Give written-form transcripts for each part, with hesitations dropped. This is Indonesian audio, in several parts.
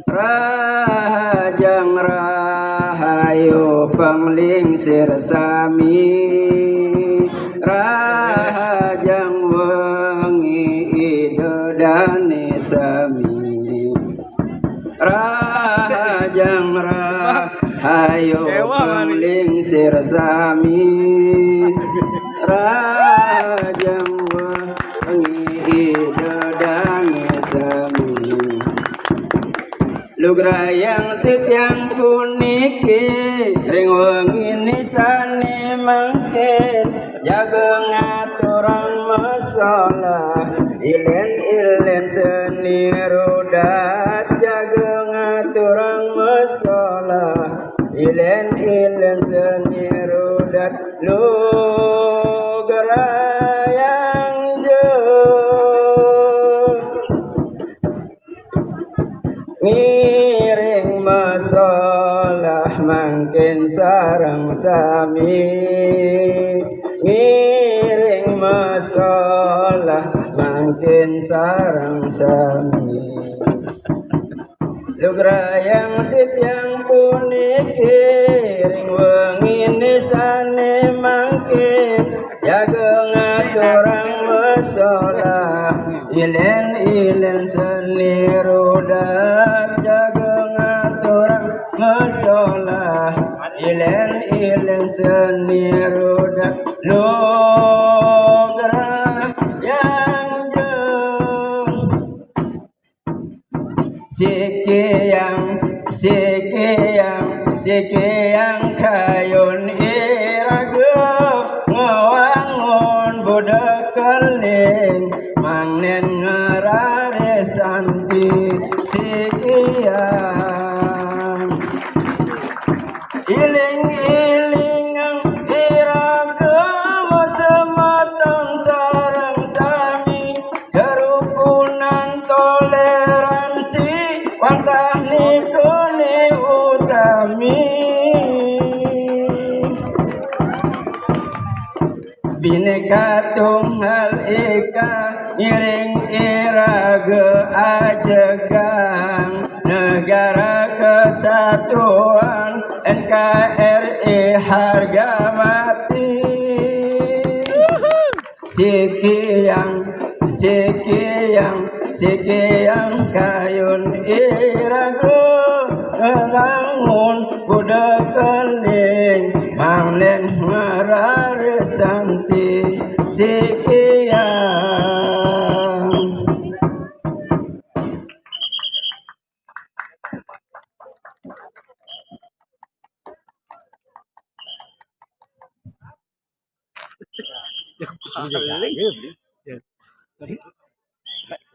Rahajang rahayu panglingsir sami rahajang wengi idodane sami rahajang rahayu panglingsir sami rahajang wengi idodane sami lugrayang titiang puniki ring wengi nisane mangke jaga ngaturang masalah ilen seni rodat jaga ngaturang masalah ilen seni rodat lugrayang ngiring masalah mangkin sarang sami ngiring masalah mangkin sarang sami lugrayang titiang puniki ring wengi nisane mangkin jaga ngaturang masalah ilen seni rodat jaga ngaturang masalah ilen seni rodat lugrayang jeng sikiyang kayun iraga ngawangun budak keling mangnen ngerare santi sikiyang iling ang iraga masematang sarang sami kerukunan toleransi wantah nikuni utami Bineka Tunggal Ika ngiring iraga ajegang negara kesatuan NKRI harga mati sikiyang kayun iraga ngelangun budak keling mangnen ngerare santi sikiyang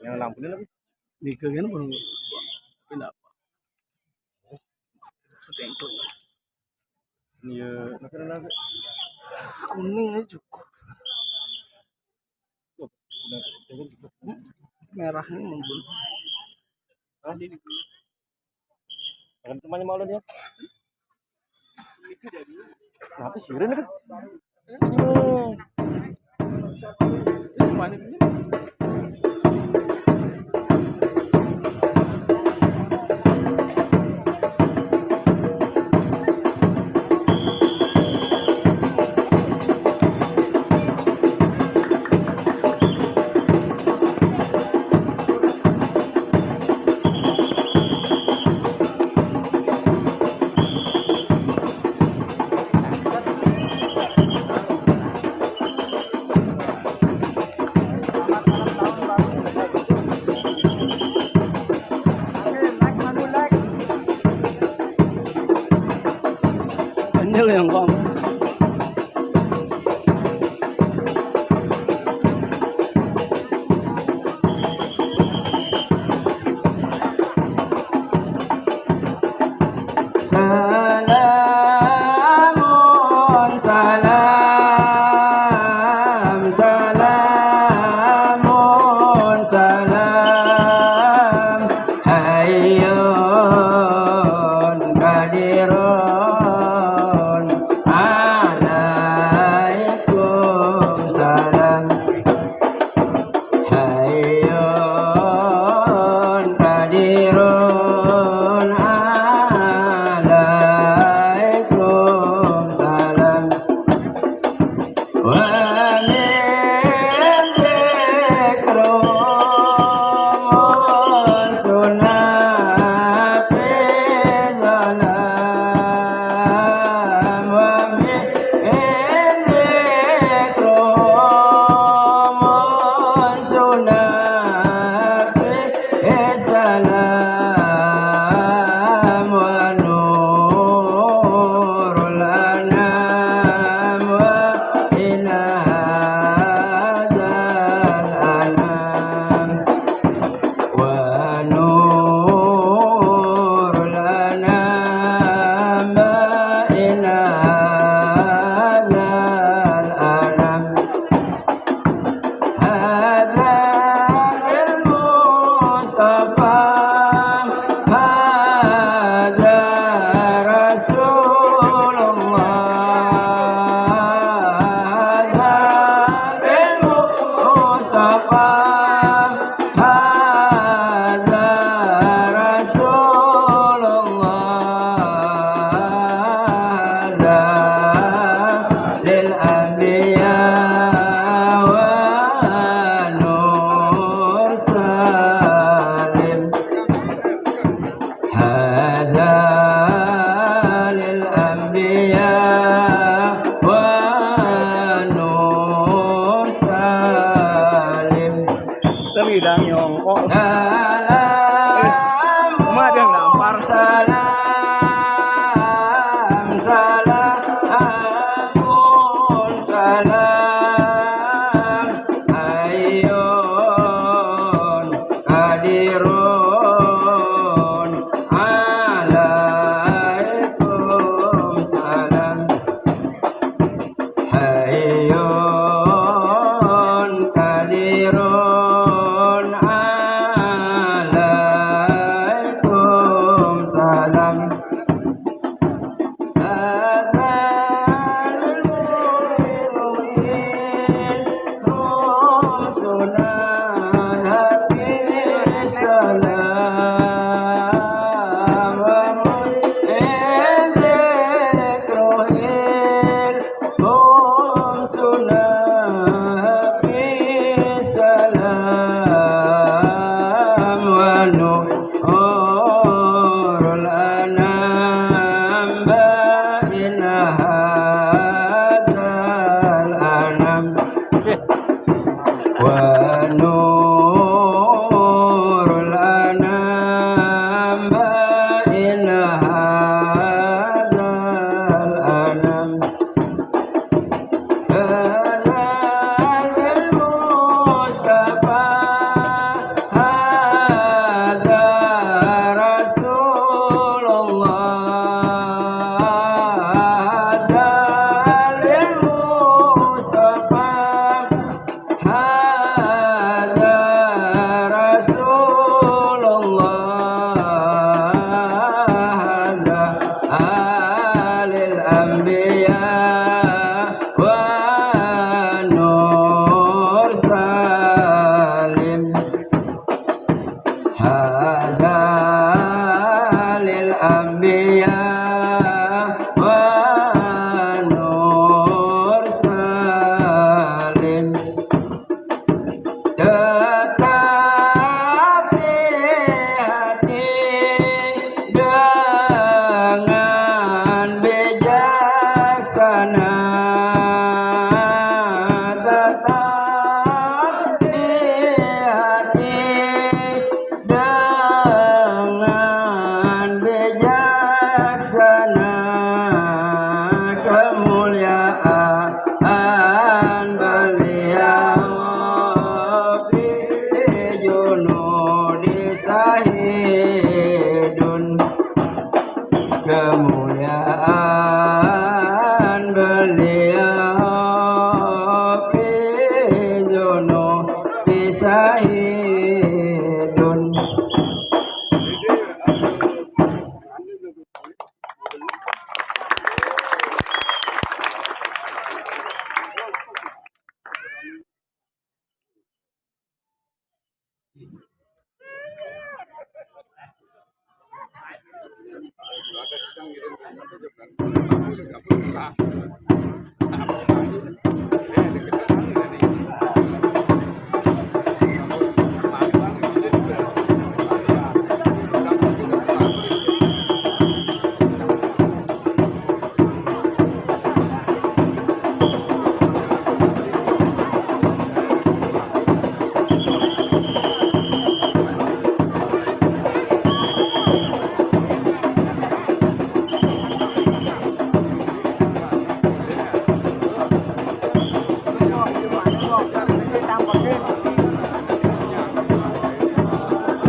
yang lampu ini lagi di kegiatan pun pindah setengkul iya makanan lagi kuning aja cukup merahnya membun akan temannya malu dia kenapa sih Ren kan itu mana ini Lagi dah nyongkok. Cuma dia nampar. Anbiya wa nur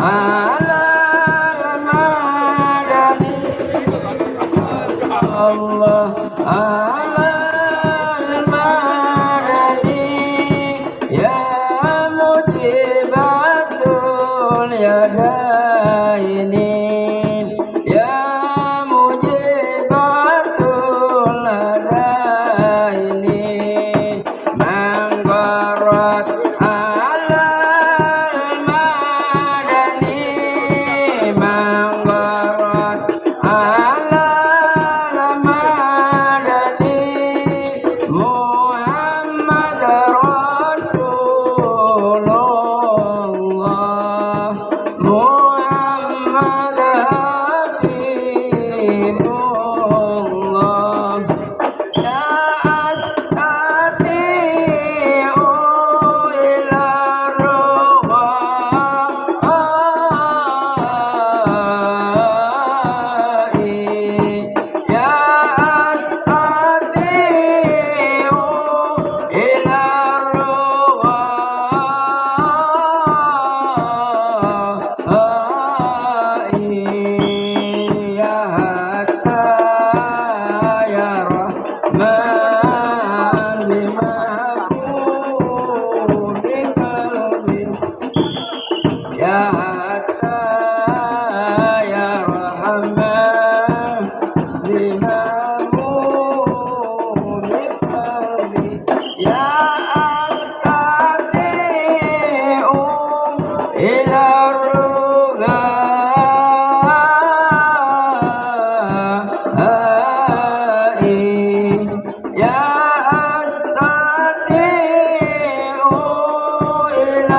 على المدني الله على المدني يا مجيب اليدين يا مجيب اليدين من قرأت على المدني من قرأت على المدني محمد رسول الله محمد حبيب الله لا أستطيع إلا الرغائي يا أستطيع إلى الرغائي يا حتى يا رحمن بمحبوب قلبي يا حتى يا رحمن بمحبوب قلبي يا أستطيع إلى الرغائي يا أستطيع إلى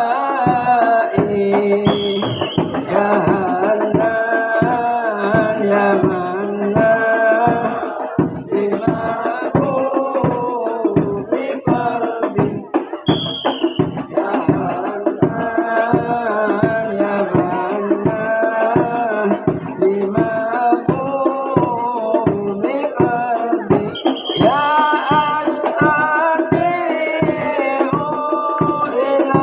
الرغائي يا هنان يا منان بمحبوب قلبي يا هنان يا منان بمحبوب قلبي يا أستطيع إلى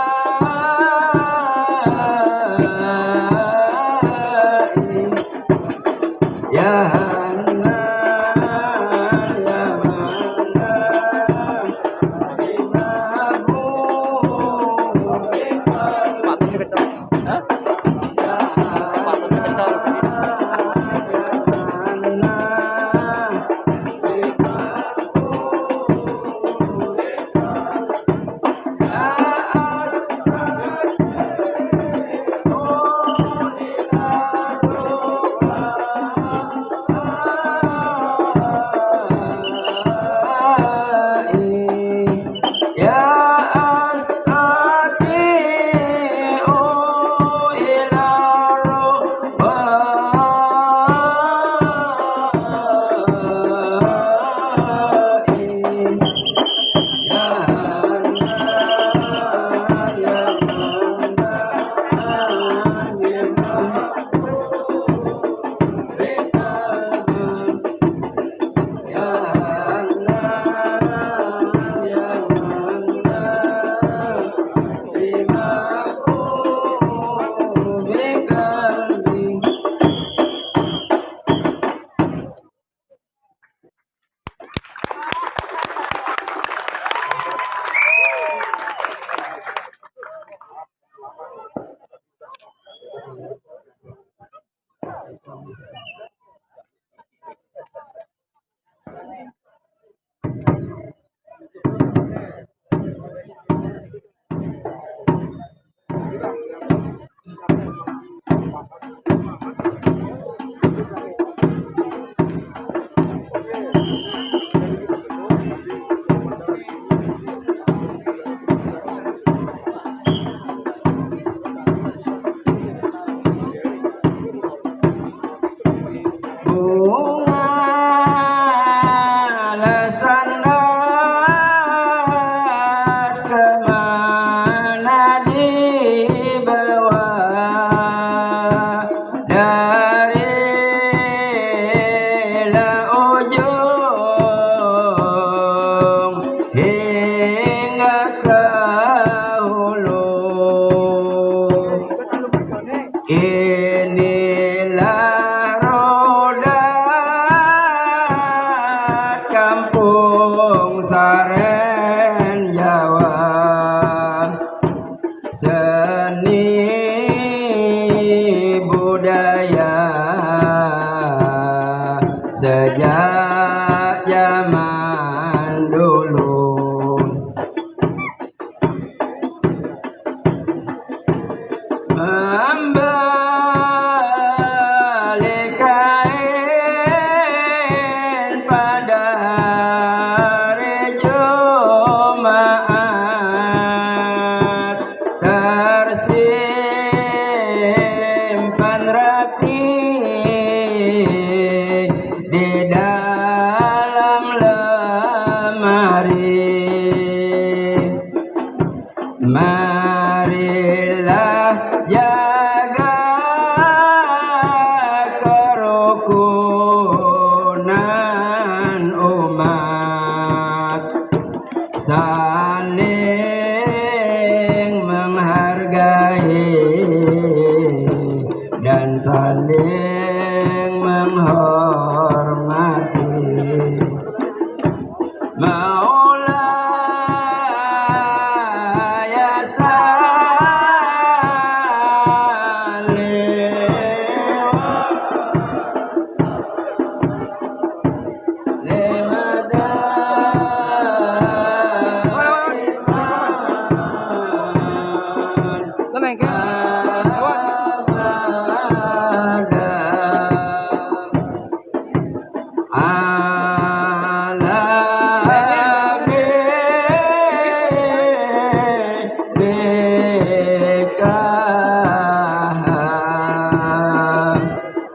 الرغائي يا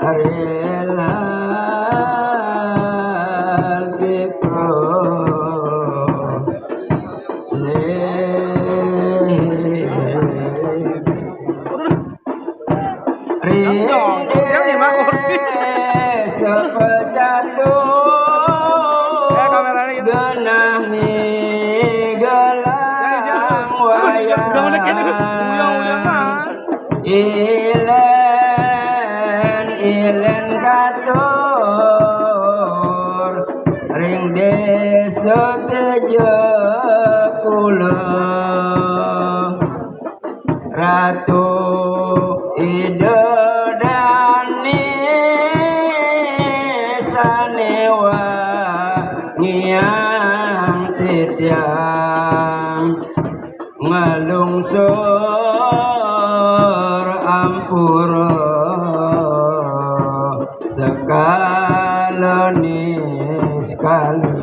aril halkiku genah ni gelang wayang ilen katur ring desa 70 ratu idodani sanewa ngiang tityang ngelungsur ampura sekaloni sekali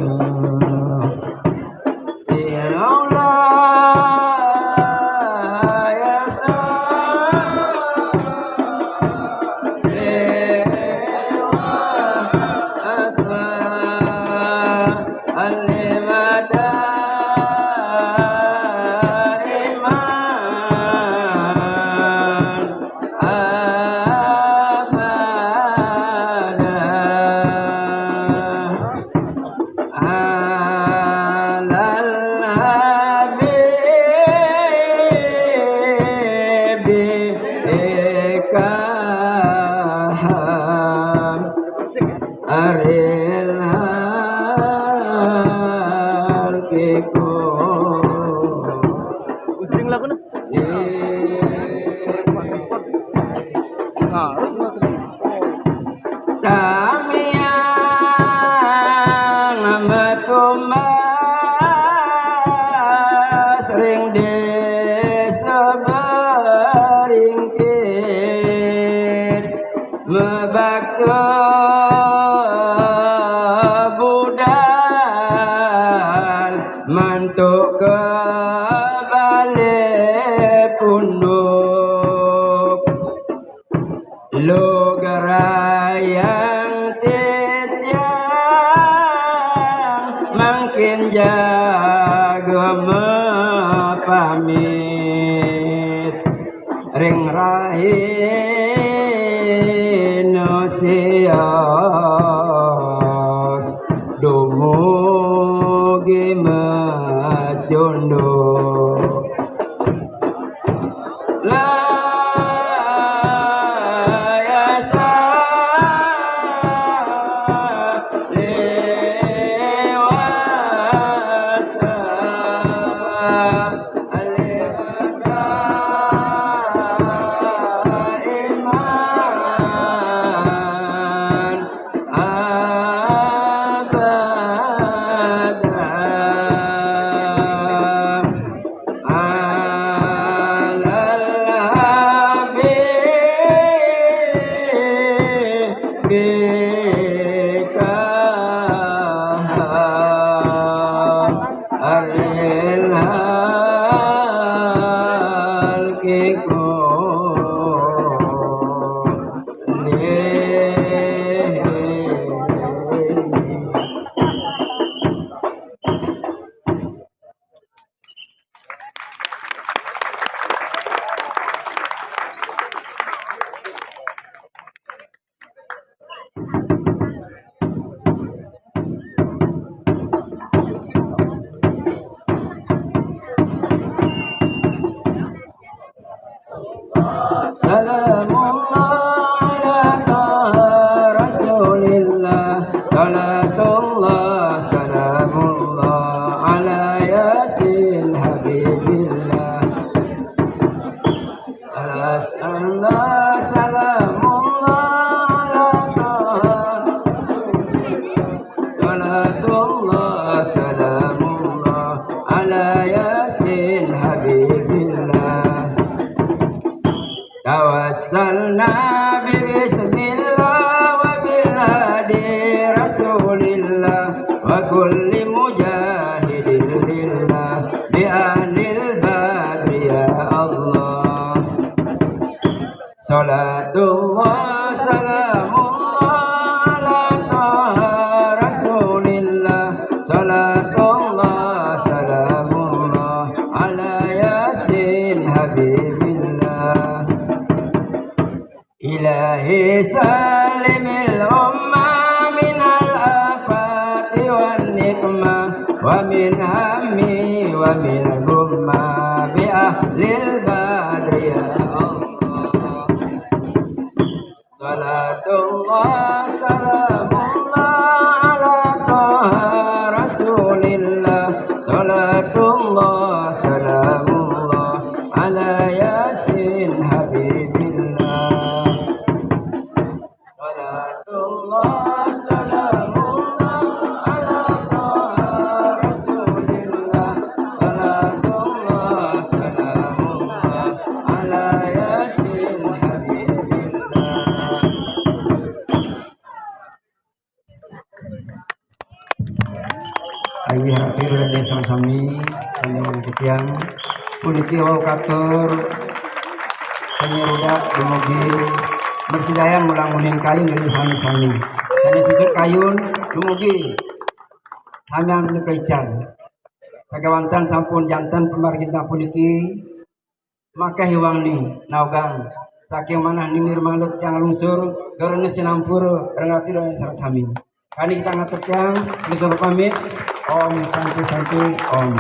aril halkiku Pusing lagu na. tamiang metumas ring desa beringkit mebakta mantuk ke balik punduk logarayang tityang makin jaga mepamit ring rahino sios dumugi majondo layasa lewasa alewasa iman Salamullah ala Rasulillah Salatullah salamullah ala Yasin Habibillah Salamullah salamullah ala Salatullah salamullah ala Yasin Habibillah Tawassalna bismillah wa bilhadi rasulillah wa kulli mujahidin lillah bi ahlil badri ya Allah Salatullah salamu ilahi salimil umma minal afati wan nikmah wa min hammi wa min gumma bi ahlil badri ya Allah. Salatullah salamullah ala toha rasulillah. Salatullah salamullah ala yasin habibillah. Salatullah salamullah ala toha rasulillah. Salatullah salamullah ala yasin habibillah. Ayo hadir dari sami sami ketiang puniki wau katur sami rudak dumugi bersidayan mulang muning kayun dari sami-sami sami susut kayun dumugi sampean kaican kagawantan sampun jantan pemarginta puniki maka hiwangi naugang saking manah nimir malut yang lungsur garana sinampur rengati dan sarasami kali kita ngaturkan besar pamit. Om santi om.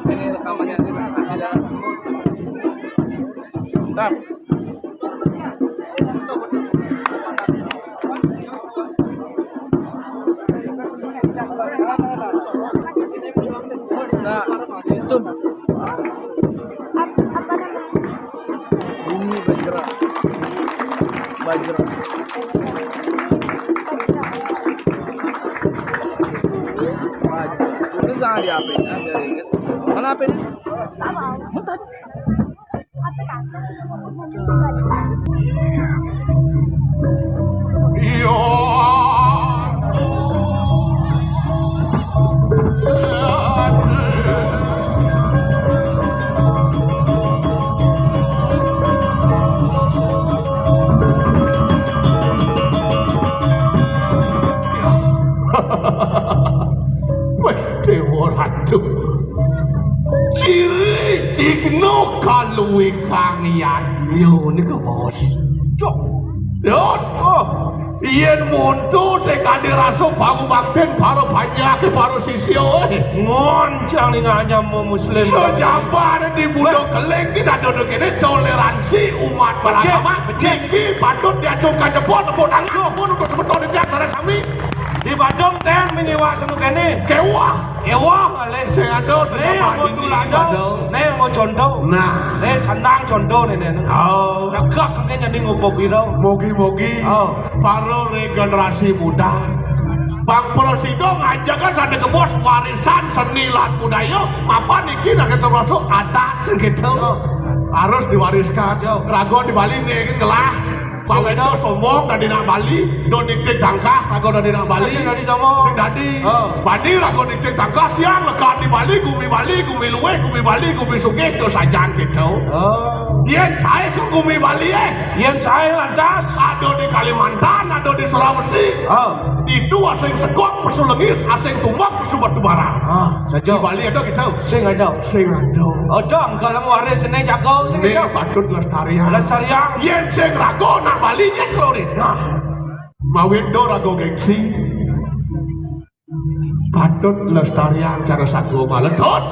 Ini rekamannya masih ada. Bentar. Nah, itu ini Bajra. Itu sangat diapin aja inget. Mana apa ini? Mentah. Dewa Ratu ciri cikno kaluwi kang yanyo nika bos cok dot yen monto tekane raso bangu bakten paro banyak paro sisio ngoncang ning ajamu muslim sejabar di budo keleng kita duduk ini toleransi umat beragama iki patut diajukan jempol tangan pun untuk sebetul di antara kami di Badung ten menyewa senu kene kewah ale sing ado ne mau tulado ne mau condo nah ne sandang condo ne oh negak kengke jadi ngopo piro mogi-mogi para regenerasi muda Bang Prosido ngajakan sande ke bos warisan seni lan budaya mapan iki nek termasuk adat gitu harus diwariskan rago di Bali nih gelah Pawedo sombong dari nak Bali do diktik tangkah rago dari nak Bali dari sombong dadi Badi rago diktik tangkah tiang lekat di Bali gumi luwe gumi Bali gumi sugih do sajan gitu yen saya ke gumi Bali yen saya lantas ada di Kalimantan ada di Sulawesi itu asing sekok pesulengis asing tumbak pesubat tubara di Bali ada gitu sing ada kalau waris ini jago sing ini patut lestarian yen sing rago nak Bali nya klorin mawendo rago gengsi patut lestarian cara satu maledot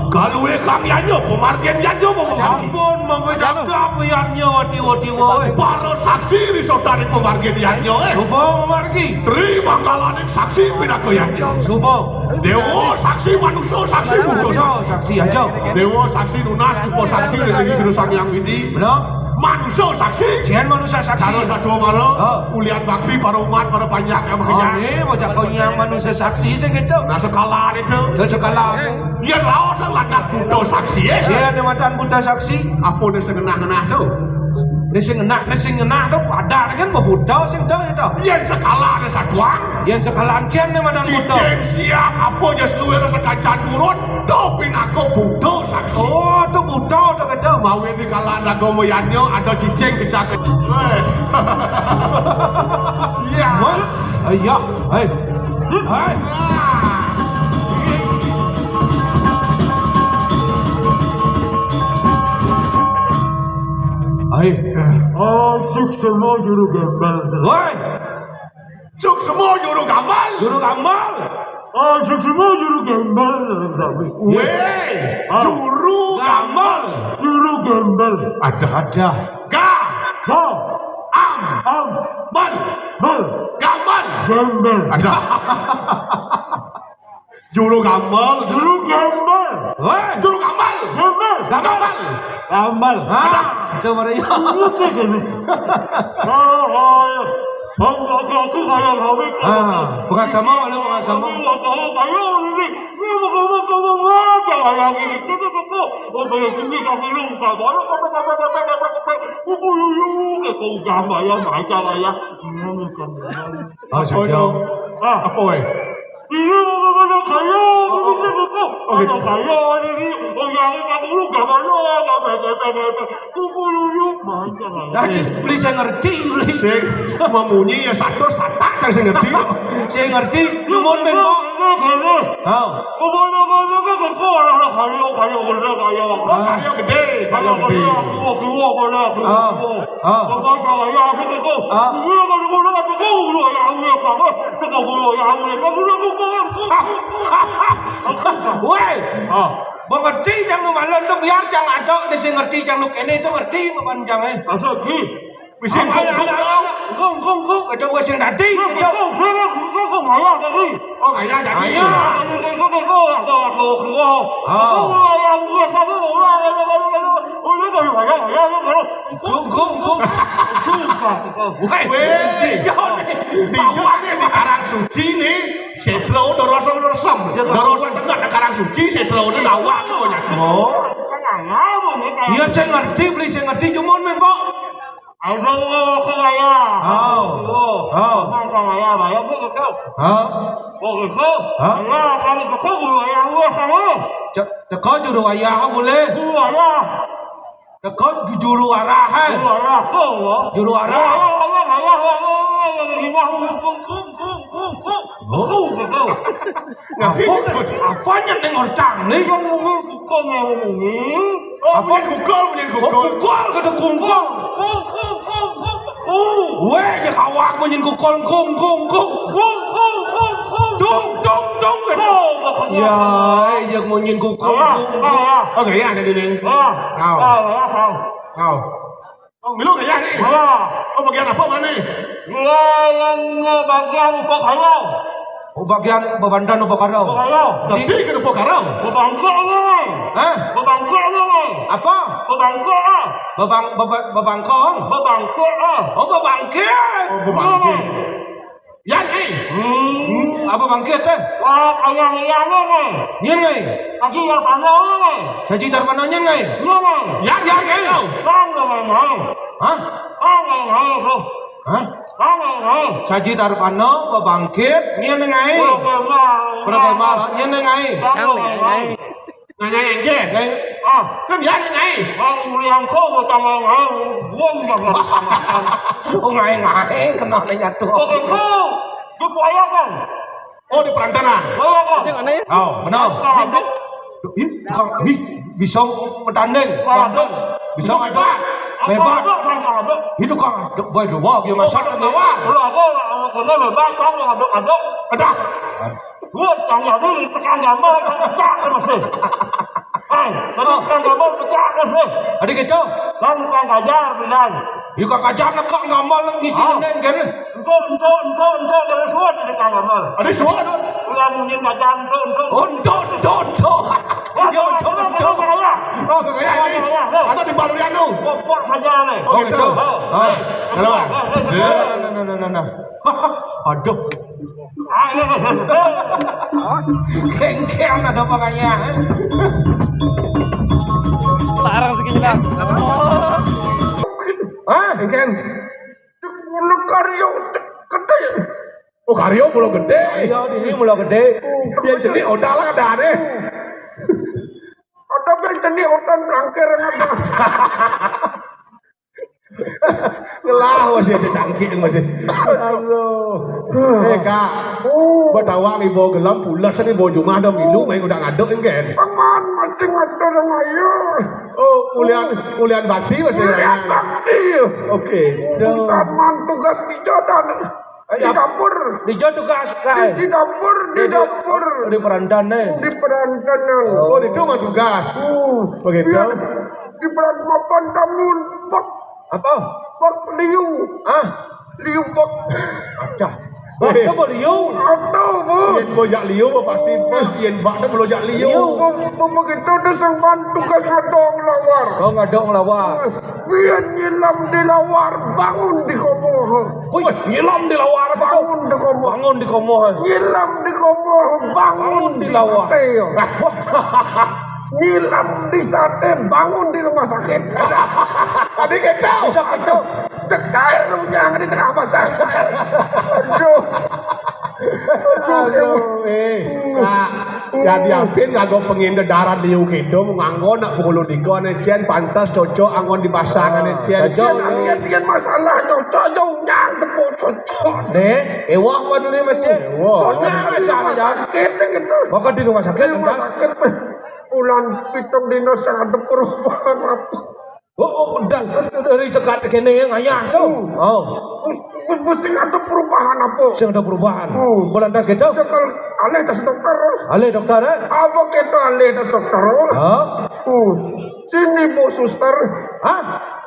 galuwe kang yanyo pemargen yanyo sampun mengwedang apa yanyo tiwo-tiwo para saksi risotani pemargen yanyo subo memargi terima kalaning saksi pinako yanyo subo dewa saksi manusia saksi bungkus saksi aja dewa saksi lunas tupo saksi religi gerusang yang ini manusia saksi jangan manusia saksi kalau satu malo ulian bakti para umat para banyak yang bekerja ini wajah yang manusia saksi segitu nah sekala itu sekala dia lawas lantas budo saksi dia nematan budo saksi apa dia sengenah-ngenah tuh dia sengenah tuh ada kan budo sing tuh itu yang sekala ada satuan yang sekala ancen nematan budo cincin siap apa aja seluruh sekancan turun Budo pinako budo saksi. Oh, tu budak tu kata. Mau ini kalau ada gomoyannya ada cicing kecak. Iya. Iya, hai. Hai. Hai. Asik semua juru gembel. Woi, Cuk semua juru gamal. juru gambal. Asik semua juru gembel. Weh, juru gamal. Juru gembel. Ada. Ga, Ha, am, bal, bal, gamal. gembel. Ada. Juru gamal. Juru gembel. Woi, Juru gamal. gembel. Gamal. Gambal. Ha, itu mana ya? Pengaksama ada pengaksama. Oh, Apa Apa weh? Beli saya ngerti, beli. Sing memunyi ya satu satak saya ngerti. Saya ngerti, lumon ben mo. Oh. Karyo gede, karyo gede. Woi, bang ngerti jangan malam tu biar jangan ada ni saya ngerti jangan lu kene tu ngerti bukan jangan. Asal ki. Bisa Gong, ada wes yang tadi. Oh kaya jadi. Gong. Weh, dia ni karang suci ni, setro dorosong. Dorosong tengah ada karang suci, setro ni lawak tu banyak. Oh. Iya saya ngerti, beli saya ngerti cuma men kok. Teko juru ayah boleh. Teko juru arah. Juru arah. Apanya nengor tang ni? Oh, punya kukul. Kata kungkol. Weh, je kawak menyen kukol kung. Dong. Ya, yang menyen kukol kung. Oh kaya ada di ni. Kau. Oh, milu kaya ni. Oh, bagian apa mana? Oh, bagian bebandan apa karau? Tapi ke depan karau. Hah? Apa? Bebangkong? Oh, bebangkit. Oh, berbangkit. Yan ni. Apa bangkit eh? Nyen ngai? Saji tarpano nyen ngai? Yan kau. Hah? Hah? Saji tarpano bebangkit nyen ngai? Pernah malah nyen ngai? Ngai engke. Ngai? Kan yan ngai. Oh ngai kena nyatu. Oh, di perantaran. Oh, benar. Bisa bertanding. Bisa hebat. Itu kan boy dua dia masak ni. Ada. Ada gitu. You kan kajar nak kau ngamal nak ngisi neng kan? Ada suara. Oh, kaya ni. Ada di Baluriano. Oh, gitu. Kalau. Nah. Aduh. Kengkeng ada pakainya. Sarang segini lah. Ah, engken. Pulau karyo gede. Oh, karyo pulau gede. Ayo ini mulai gede. Dia jadi odal lah ada deh. tapi tadi orang rangker ngapa? Ngelah masih ada cangkir masih. Aduh. Kak. Berdawang ibu gelam pulas ni ibu Jumah dah milu main udah ngaduk kan. Paman masih ngaduk dong ayo. Oh, ulian bakti masih. Ulian bakti. Oke. Paman tugas di jodan. Di dapur. Di jo tugas kai. Di dapur. Di perandan Di perandan. Oh, itu mah tugas. Begitu. Di perandan mapan tamun. Apa? Pak liu. Liu pak. Acah. Bakta bo liu. Atau bu. Yen bojak liu pasti yen bak dah belojak liu. Begitu dia sang tugas ngadong lawar. Oh ngadong lawar. Biar nyilam di lawar, bangun di komoh. Woi, nyilam di lawar apa tu? Bangun di komoh. Bangun di komoh. Nyilam di komoh, bangun di lawar. Nyilam di sate, bangun di rumah sakit. Adik kita. Bisa gitu. Tekair jangan di tengah pasar. Aduh. Aduh, Kak, jadi apin nganggo penginde darat liu gitu, nganggo nak pukul diko ane pantas cocok anggon di pasangan ane Dia masalah cocok jauh nyang tepuk cocok. Dek, ewah apa dulu masih? Sakit gitu. Maka di rumah sakit Rumah sakit bulan pitung dino sangat ada perubahan apa? Oh, dari sekat kene yang ayah tu. Oh. Pusing ada perubahan apa? Sing ada perubahan. Bulan tas gitu. Kalau alih tas dokter. Ale dokter eh? Apa kita alih tas dokter? Sini bu suster. Hah?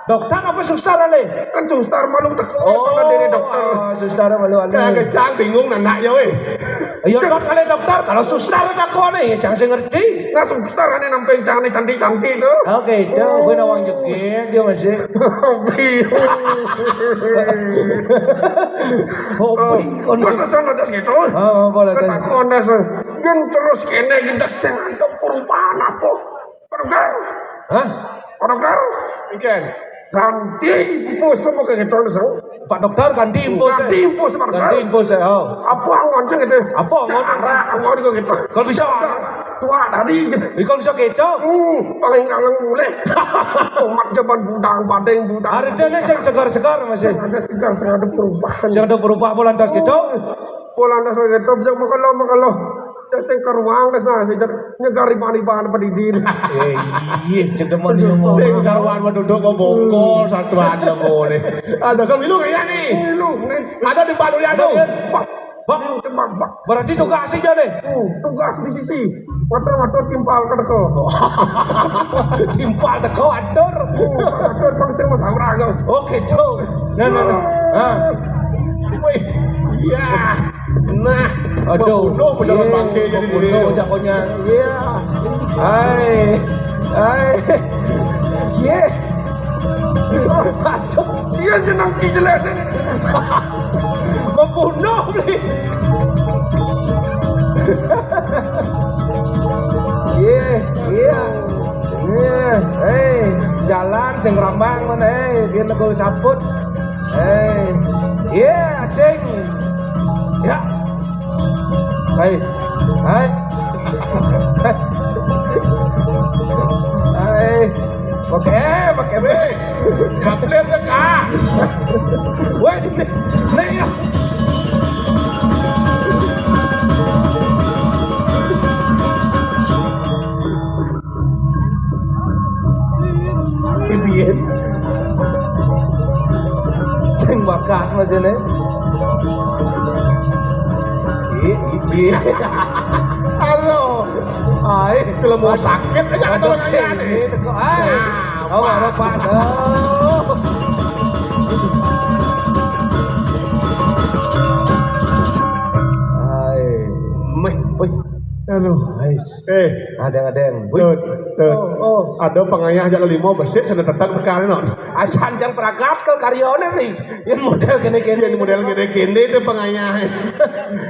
Dokter apa suster ale? Kan suster malu tak Oh, dari dokter. Suster malu ale. Kecang bingung nak ya weh. Ya kan kali dokter, kalau suster tak kau ni, jangan saya ngerti. Nah suster ini nampak jangan cantik-cantik tu. Oke, itu gue nawang joget dia masih. Oh, Batasan atas gitu. boleh. Ketakuan dah yang terus kena kita ada perubahan apa? Dokter. Hah? Dokter. Ikan. Ganti info semua kayak gitu loh. Pak dokter ganti info saya. Ganti info semua. Ganti info saya. Oh. Apa angon gitu? Apa angon? Angon juga gitu. Kalau bisa. Tua tadi gitu. Kalau bisa gitu. Paling ngalang mulai. Umat zaman budang badeng budang. Hari ini saya segar-segar masih. Ada segar ada perubahan. Saya ada berubah bulan tas gitu. Bulan das gitu. Jangan makalo. Saya ke ruang das nah. Saya negari bahan pedidin. Iya, cedeman dia mau. Sing kawan duduk kok bongkol satu ada boleh. Ada kan milu kayak ni. Milu nih. Ada di Baduy anu. Bak, berarti tugas aja deh. Tugas di sisi. Motor timpal ke deko. Timpal deko atur. Atur pangsil mas amraga. Oke, cow. Nah. Wih. Iya. Nah. Aduh. Pejalan bangke jadi dulu. Jagonya. Iya. Hai. Ye. Aduh. Dia jenang kijelek. Membunuh nih. Iya. Jalan sing rambang mana biar nego saput. Asing. Ya. Hai. Pakai be. Update ke Kak. Woi, nih ya. Biar sing bakat mas ini. Iya. Halo. Ai, Kalau mau sakit aja ada atau nanya ini. nih. Ai. Oh, ada Pak. Aduh. Adeng. Ada pengayah jalan limo bersih sana tetap perkara no. Asan jang peragat ke karyone nih. Yang model gini-gini. Yang model gini-gini itu pengayah.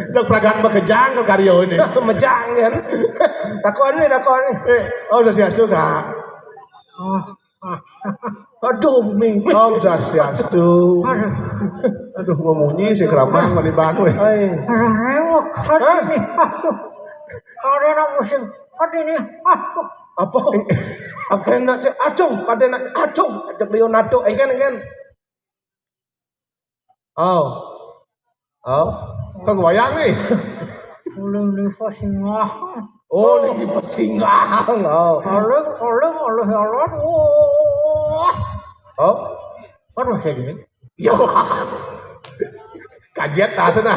Yang peragat bekejang ke karyone. Mejang kan. Takon nih. Oh Swastiastu Kak. Aduh, Mi. Om Swastiastu. Aduh ngomongnya si keramang mali banu ya. Karena musim ini, Apa? Agen nak cek acung, pada nak acung, ajak Leonardo, engken. Oh. Kan wayang nih. Ulung di Pasingahan. Oh, lagi Pasingahan. Oh. Oleh Allah. Oh. Kan masih gini. Yo. Kajian tak sana.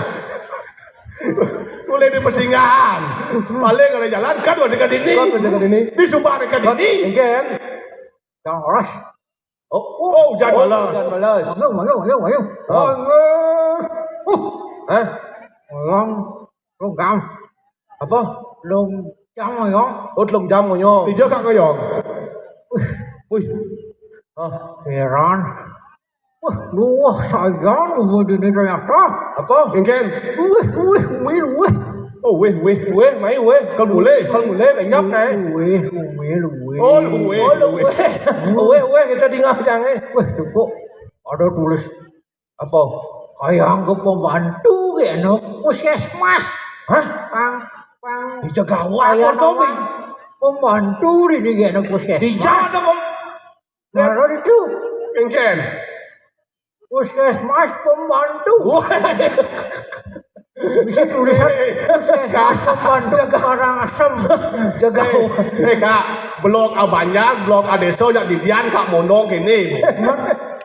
Mulai di Persinggahan. Paling kalau jalan kan masih ke dini. Kan masih ke dini. Di Subang ke dini. Engken. Yang oras. Oh, jangan balas. Jangan balas. Mayung. Hah? Orang program. Apa? Lung jam mayung. Út lồng jam của nhau. Hijau kak ngoyong. Ui. Heran. Wah, luah saya lu di ternyata. Apa? Engken. Wih. Oh, weh. Quê, mấy quê. Con mù lê. Con mù lê phải nhóc này. Wih. Oh, luwe. Quê, kita di ngajang eh. Wih, cukup. Ada tulis Apa? kayak ke pembantu gitu, puskesmas. Hah? Pang. Dijaga awal Covid. Pembantu di gitu puskesmas. Dijaga kok. Nah, itu Engken. puskesmas pembantu. Bisa tulisan puskesmas pembantu Karangasem. Jaga. Kak, blok abanyak, blok adeso yang didian kak mondong kini.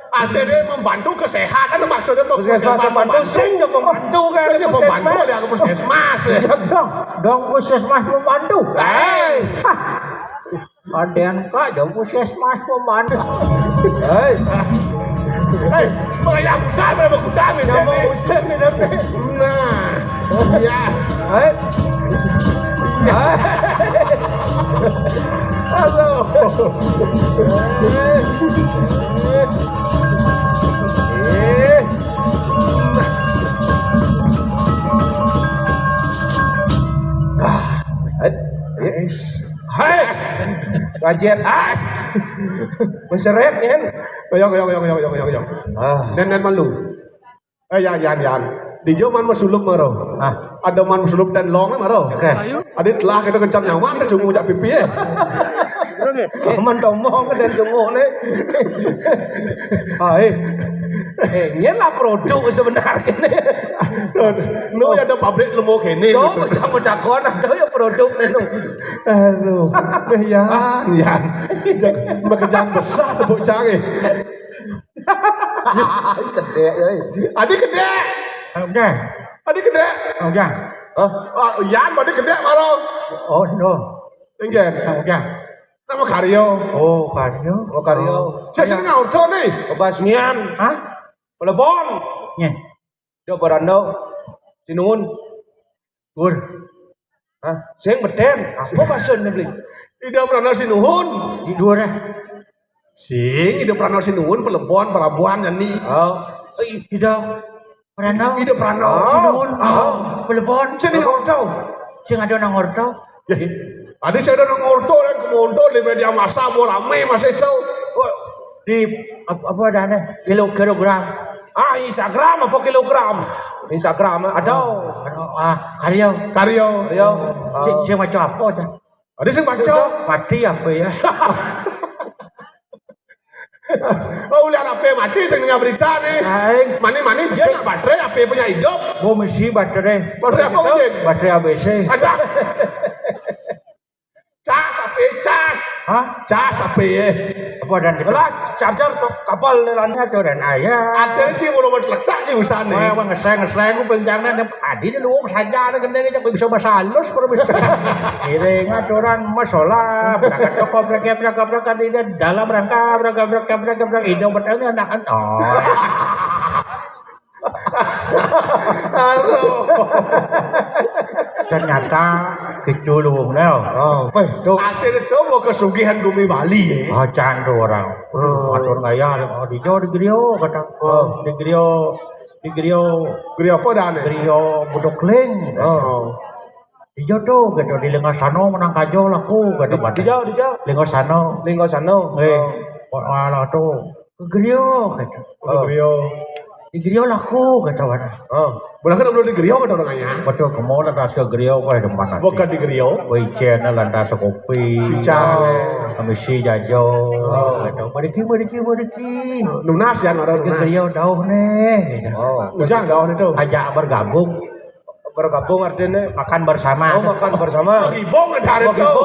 Ada dia membantu kesehatan maksudnya Puskesmas pembantu sing ya pembantu kan. Dia pembantu dia ke puskesmas. Dong puskesmas pembantu. Hei. Ada yang kak dong puskesmas pembantu. Hei. Hei, makanya aku sama sama kutang ini. Nama Ustaz ni dah. Nah, ya. Hei. Halo. Hai. Kajian as. Meseret kan? Koyong. Nen malu. Yan. Di jo man masulup maro. Ada man masulup dan long maro. Ada telah kita kencan nyaman dah cungu jak pipi. Man domong dan jenguk ni. Hai. Ini lah produk sebenarnya ni. Nu ada pabrik lemuk ini. Kau macam bercakap ada ya produk ni tu. Aduh, yan. Bekerjaan besar tepuk canggih. Kedek ni. Adik kedek. Udah. Adik kedek. Udah. Yan adik kedek maro. Oh, no. Engken. Udah. Nama Karyo. Oh, Karyo. Oh, Karyo. Saya seneng auto nih. Basmian. Hah? Pelebon. Nya. Dia berandau. Sinun. Gur. Hah? Sing beten. Apa kasen ni beli? Tidak pernah sinuhun. Di dua dah. Sing, tidak pernah sinuhun, pelebon, pelabuhan, nyanyi. Oh. Tidak. Pernah Tidak pernah. Sinun. Pelebon. Seneng auto. Sing ada nang orto. Adik saya ada ngorto dan kemondo di media massa mau rame masih tahu. Di apa ada nih? Kilogram. Instagram apa kilogram? Instagram ada. Karyo. Karyo. Si macam apa dah? Adik saya baca. Mati apa ya? Oh, lihat apa mati saya dengar berita nih. Mani dia nak baterai apa punya hidup. Gua mesti baterai. Baterai apa mungkin? Baterai ABC. Ada. Cas. Hah? Cas apa ya? Apa dan Belah charger tu kapal lelannya ada dan ayah. Ada sih belum terletak di sana. Wah, ngeseng aku penjangan adi ni luang saja dengan dia tak bisa bahasa halus perlu bisa. Kira orang masalah berangkat toko berangkat di dalam berangkat hidung bertanya anak Halo. Ternyata gitu luang now. Ada itu mau kesugihan Bumi Bali ya. Jangan tu orang. Atur gaya di Grio kata. Di Grio Apa dah nih? Grio Budok Ling. Di tu gitu di Lengasano menang kajo laku gitu. Di jauh. Lengasano. Linggo sana. Wala tu Grio gitu. Grio. Di griyo laku kata wana. Berarti kan udah di Griyo kan orangnya. Betul kamu lantas ke griyo kau ada mana? Bukan di Griyo. Weekend lantas kopi. Kami si jajo. Meriki. Lunas ya orang Ke lunas. griyo dauh nih. Ujang daun itu. Ajak bergabung artinya makan bersama. makan bersama. Magibong ada itu.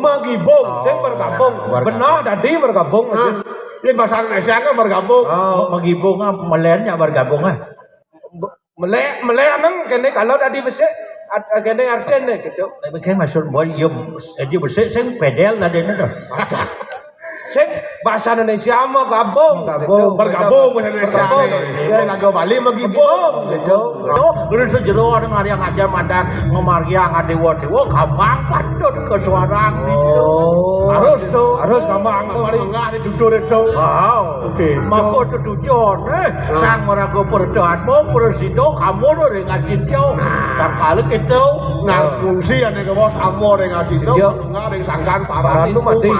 Magibong. Sing bergabung. Benar tadi bergabung maksud. Ini bahasa Indonesia kan bergabung. Magibong melennya bergabung Mele anang kene kalau tadi besi kene artinya gitu. Tapi kan maksud boy jadi bersih sing pedel tadi itu. Sing bahasa Indonesia mah gabung. Bergabung bahasa Indonesia. Ya lagu Bali magibong. Gitu. Terus jero orang yang ngajar madan ngomargia ngadewo-dewo gampang patut ke suarang gitu. Harus gampang tuh. Paling enggak ada tutur itu. Wow. Oke. Mako tujuan sang merago perdoanmu persido kamu lo dengan cinta. Dan kali itu Nah, fungsi yang ke bos amor yang ngasih itu, enggak ada yang sangkan parah itu mati.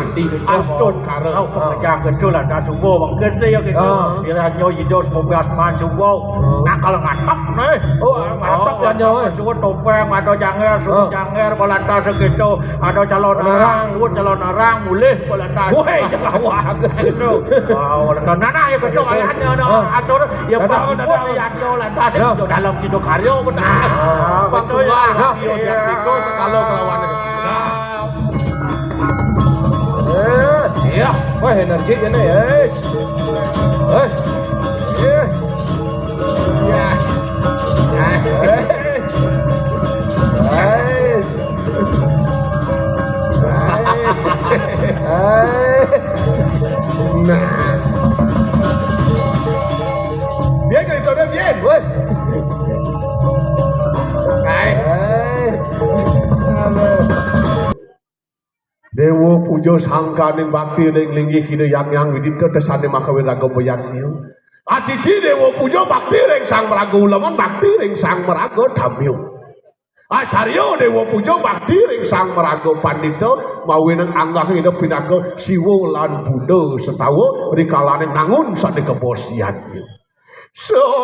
Astun karena kau pekerja kecil ada subuh bang gede ya gitu. Iranyo jidos 19 man subuh. Nah kalau ngatap nih, ngatap dan nyawa subuh topeng ada janger, subuh janger balanta segitu, ada calon arang, mulih balanta. Woi jangan wah gitu. Wow, nana ya kecil ayahnya atur ya pak ya lo lantas itu dalam situ karyo benar. Betul ya. Diaktiko sekalo kelawan. Iya, wah energi ini ya. Bien que todo bien. Dewa pujo sangka ning bakti ning linggih kini yang widito tesane makawin raga boyan niu. Atiti dewa pujo bakti ring sang meraga ulaman bakti ring sang meraga damiu. Acaryo dewa pujo bakti ring sang meraga pandito mawi nang anggah hidup pinaga siwo lan buddha setawa rikala ning nangun sane kebosian niu. Sang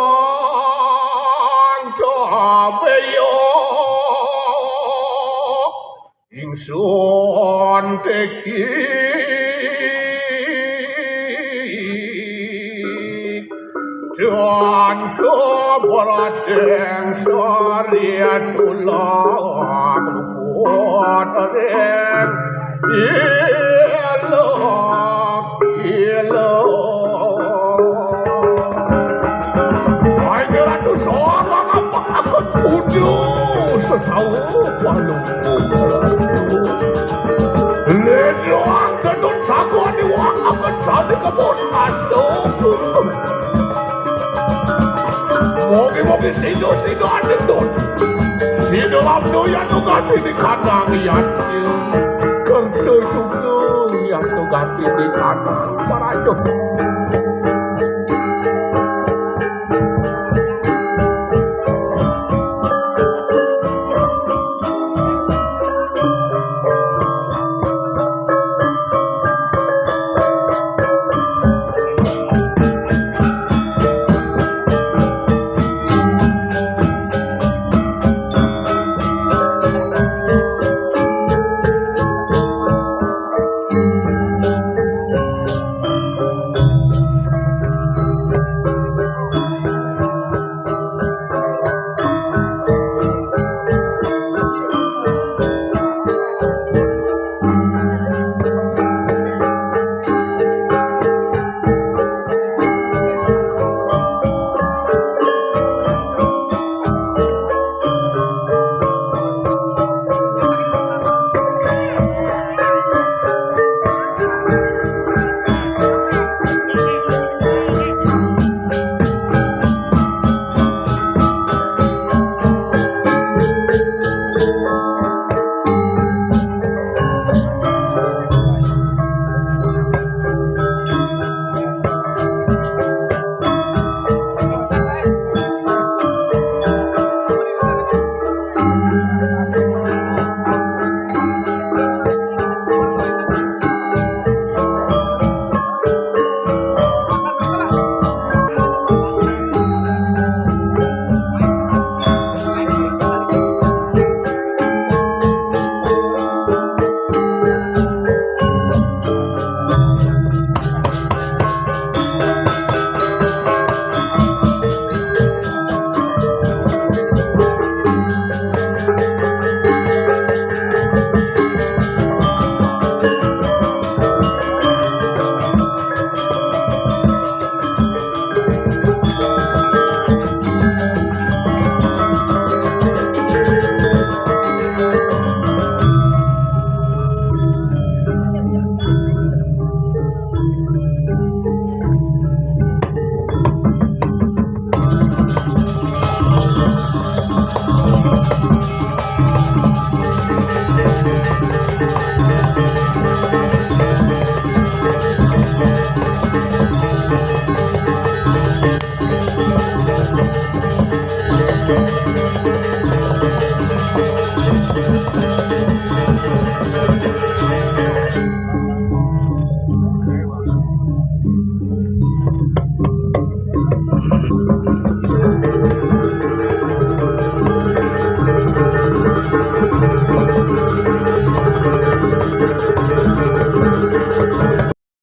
beyo ingsun teki dan keberadaan syariat tulang buatan Ayo tu seorang apa akan putus setahu walau Ledoang tenun saguan di wang akan sadi ke bos asdok Mogi-mogi sido ada don Sido abdo yang tu ganti di kanang yang Kertu sugeng yang tu ganti di kanang Parajok